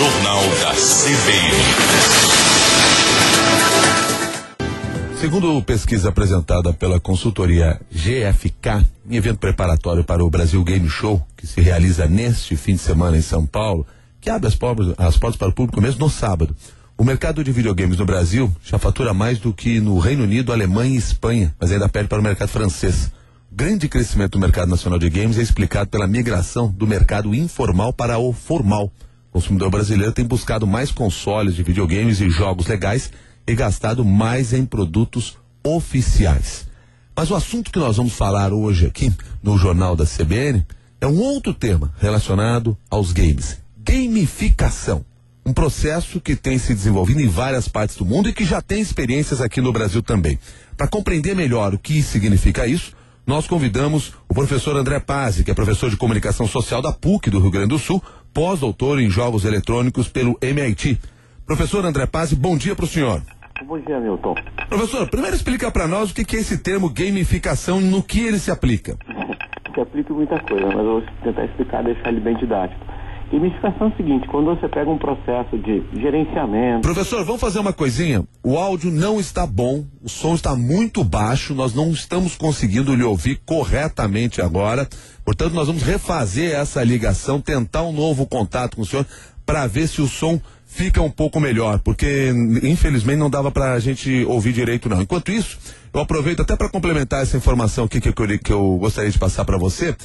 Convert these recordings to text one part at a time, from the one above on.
Jornal da CBN. Segundo pesquisa apresentada pela consultoria GFK, em evento preparatório para o Brasil Game Show, que se realiza neste fim de semana em São Paulo, que abre as portas para o público mesmo no sábado, o mercado de videogames no Brasil já fatura mais do que no Reino Unido, Alemanha e Espanha, mas ainda perde para o mercado francês. O grande crescimento do mercado nacional de games é explicado pela migração do mercado informal para o formal. O consumidor brasileiro tem buscado mais consoles de videogames e jogos legais e gastado mais em produtos oficiais. Mas o assunto que nós vamos falar hoje aqui no Jornal da CBN é um outro tema relacionado aos games. Gamificação. Um processo que tem se desenvolvido em várias partes do mundo e que já tem experiências aqui no Brasil também. Para compreender melhor o que significa isso, nós convidamos o professor André Pazzi, que é professor de comunicação social da PUC do Rio Grande do Sul, pós-doutor em jogos eletrônicos pelo MIT. Professor André Pazzi, bom dia para o senhor. Bom dia, Milton. Professor, primeiro explica para nós o que é esse termo gamificação e no que ele se aplica. Se aplica muita coisa, mas eu vou tentar explicar, deixar ele bem didático. Gamificação é o seguinte, quando você pega um processo de gerenciamento... Professor, vamos fazer uma coisinha? O áudio não está bom, o som está muito baixo, nós não estamos conseguindo lhe ouvir corretamente agora, portanto nós vamos refazer essa ligação, tentar um novo contato com o senhor para ver se o som fica um pouco melhor, porque infelizmente não dava pra gente ouvir direito não. Enquanto isso, eu aproveito até para complementar essa informação aqui que eu gostaria de passar para você.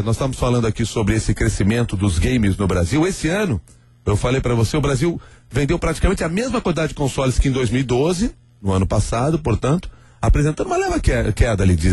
Nós estamos falando aqui sobre esse crescimento dos games no Brasil. Esse ano, eu falei para você, o Brasil vendeu praticamente a mesma quantidade de consoles que em 2012, no ano passado, portanto, apresentando uma leve queda ali de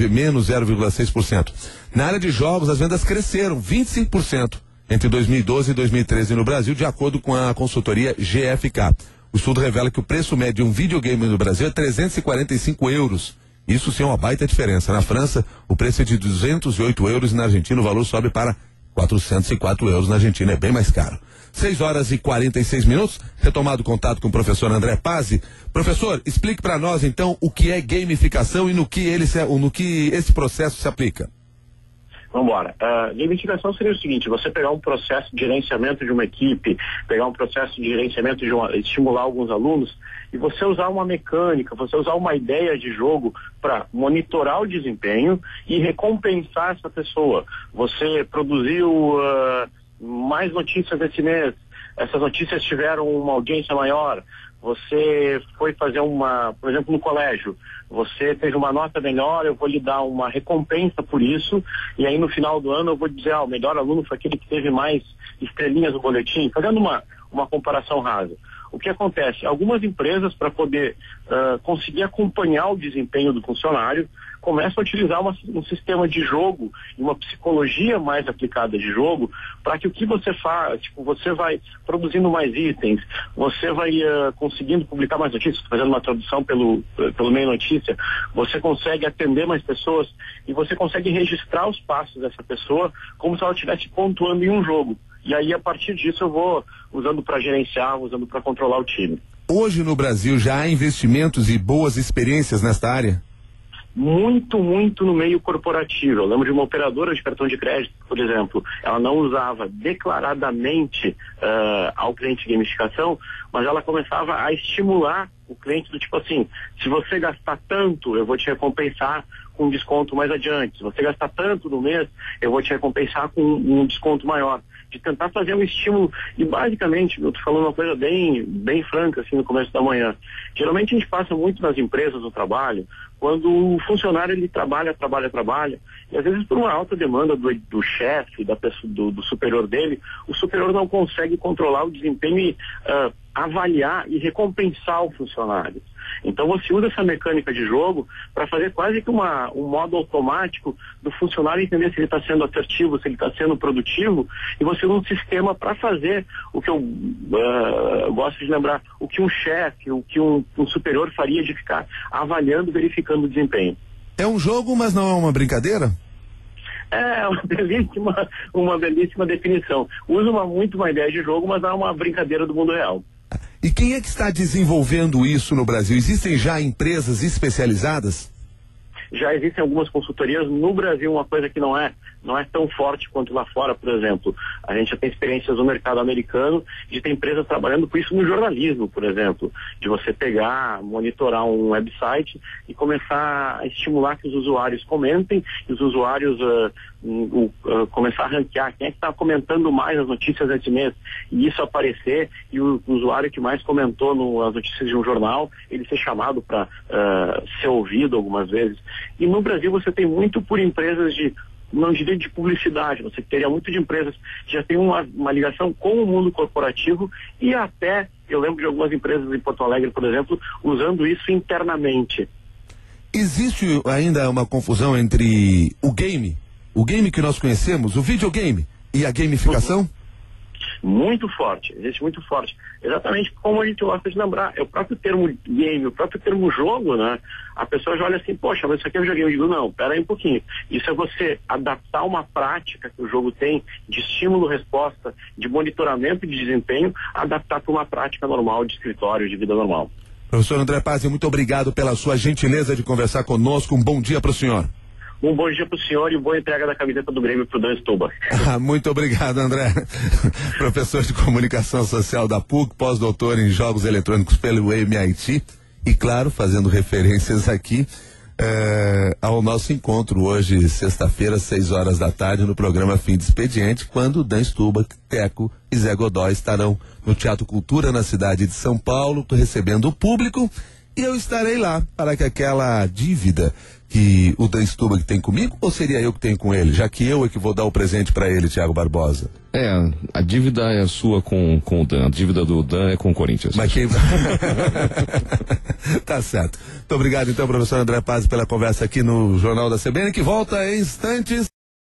menos 0,6%. Na área de jogos, as vendas cresceram 25%. Entre 2012 e 2013 no Brasil, de acordo com a consultoria GFK. O estudo revela que o preço médio de um videogame no Brasil é 345 euros. Isso sim é uma baita diferença. Na França, o preço é de 208 euros e na Argentina o valor sobe para 404 euros. Na Argentina é bem mais caro. 6h46, retomado o contato com o professor André Pazzi. Professor, explique para nós então o que é gamificação e no que esse processo se aplica. Vamos embora. Gamificação seria o seguinte: você pegar um processo de gerenciamento de uma equipe, pegar um processo de gerenciamento estimular alguns alunos e você usar uma mecânica, você usar uma ideia de jogo para monitorar o desempenho e recompensar essa pessoa. Você produziu mais notícias esse mês, essas notícias tiveram uma audiência maior. Você foi fazer por exemplo, no colégio, você teve uma nota melhor, eu vou lhe dar uma recompensa por isso, e aí no final do ano eu vou dizer, o melhor aluno foi aquele que teve mais estrelinhas no boletim, fazendo uma comparação rasa. O que acontece? Algumas empresas, para poder conseguir acompanhar o desempenho do funcionário, começam a utilizar um sistema de jogo e uma psicologia mais aplicada de jogo para que o que você faz, você vai produzindo mais itens, você vai conseguindo publicar mais notícias, fazendo uma tradução pelo meio notícia, você consegue atender mais pessoas e você consegue registrar os passos dessa pessoa como se ela estivesse pontuando em um jogo. E aí, a partir disso, eu vou usando para gerenciar, usando para controlar o time. Hoje no Brasil já há investimentos e boas experiências nesta área? Muito, muito no meio corporativo. Eu lembro de uma operadora de cartão de crédito, por exemplo, ela não usava declaradamente ao cliente gamificação, mas ela começava a estimular o cliente do tipo assim, se você gastar tanto, eu vou te recompensar com um desconto mais adiante. Se você gastar tanto no mês, eu vou te recompensar com um desconto maior. De tentar fazer um estímulo, e basicamente, eu tô falando uma coisa bem franca, assim, no começo da manhã. Geralmente a gente passa muito nas empresas do trabalho, quando o funcionário, ele trabalha, e às vezes por uma alta demanda do chefe, do superior dele, o superior não consegue controlar o desempenho e avaliar e recompensar o funcionário. Então você usa essa mecânica de jogo para fazer quase que um modo automático do funcionário entender se ele está sendo assertivo, se ele está sendo produtivo, e você usa um sistema para fazer o que eu gosto de lembrar, o que um chefe, o que um superior faria de ficar avaliando, verificando o desempenho. É um jogo, mas não é uma brincadeira? É uma belíssima definição. Usa muito uma ideia de jogo, mas não é uma brincadeira do mundo real. E quem é que está desenvolvendo isso no Brasil? Existem já empresas especializadas? Já existem algumas consultorias no Brasil, uma coisa que não é não é tão forte quanto lá fora, por exemplo. A gente já tem experiências no mercado americano de ter empresas trabalhando com isso no jornalismo, por exemplo, de você pegar, monitorar um website e começar a estimular que os usuários comentem, e os usuários começar a ranquear quem é que está comentando mais as notícias desse mês, e isso aparecer, e o usuário que mais comentou as notícias de um jornal, ele ser chamado para ser ouvido algumas vezes. E no Brasil você tem muito por empresas não diria de publicidade, você teria muito de empresas que já tem uma ligação com o mundo corporativo, e até, eu lembro de algumas empresas em Porto Alegre, por exemplo, usando isso internamente. Existe ainda uma confusão entre o game que nós conhecemos, o videogame, e a gamificação? Muito forte, existe muito forte. Exatamente como a gente gosta de lembrar. É o próprio termo game, o próprio termo jogo, né? A pessoa já olha assim, poxa, mas isso aqui é videogame. Eu digo, não, pera aí um pouquinho. Isso é você adaptar uma prática que o jogo tem de estímulo-resposta, de monitoramento e de desempenho, adaptar para uma prática normal de escritório, de vida normal. Professor André Pazzi, muito obrigado pela sua gentileza de conversar conosco. Um bom dia para o senhor. Um bom dia para o senhor e boa entrega da camiseta do Grêmio para o Dan Stuba. Muito obrigado, André. Professor de Comunicação Social da PUC, pós-doutor em Jogos Eletrônicos pelo MIT, e claro, fazendo referências aqui ao nosso encontro hoje, sexta-feira, 6 horas da tarde, no programa Fim de Expediente, quando Dan Stuba, Teco e Zé Godoy estarão no Teatro Cultura, na cidade de São Paulo, recebendo o público, e eu estarei lá para que aquela dívida que o Dan Stuba tem comigo, ou seria eu que tenho com ele, já que eu é que vou dar o presente para ele, Thiago Barbosa? A dívida é sua com o Dan, a dívida do Dan é com o Corinthians. Mas quem... Tá certo. Muito obrigado então, professor André Pazzi, pela conversa aqui no Jornal da CBN, que volta em instantes.